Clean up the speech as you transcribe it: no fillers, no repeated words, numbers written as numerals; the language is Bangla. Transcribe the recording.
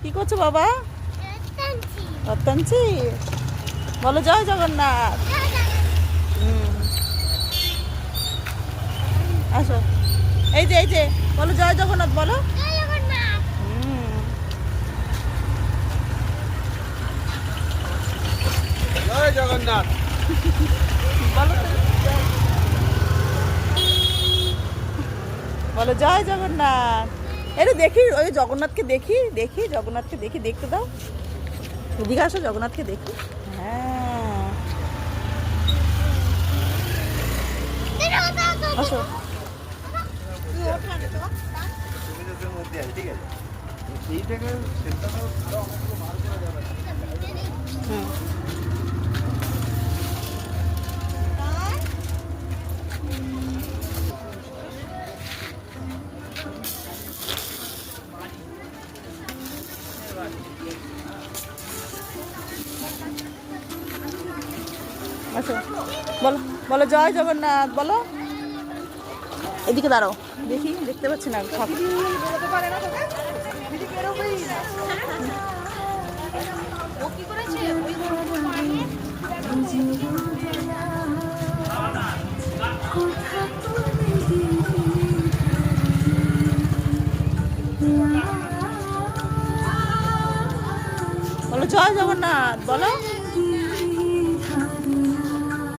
কি করছো বাবা? রত্তানছি। বলো জয় জগন্নাথ। আসো, এই যে বলো জয় জগন্নাথ বলো। জয় জগন্নাথ। বলো বলো জয় জগন্নাথ। এটা দেখি, ওই জগন্নাথকে দেখি দেখি জগন্নাথকে দেখি, দেখতে দাও। এদিকে আসো, জগন্নাথকে দেখি। হ্যাঁ আসো। ঠিক আছে, এইটাকে হুম আসো, বলো বলো জয় জগন্নাথ বলো। এদিকে দাঁড়াও, দেখি, দেখতে পাচ্ছি না ঠাকুর। বলো জয় জগন্নাথ বলো।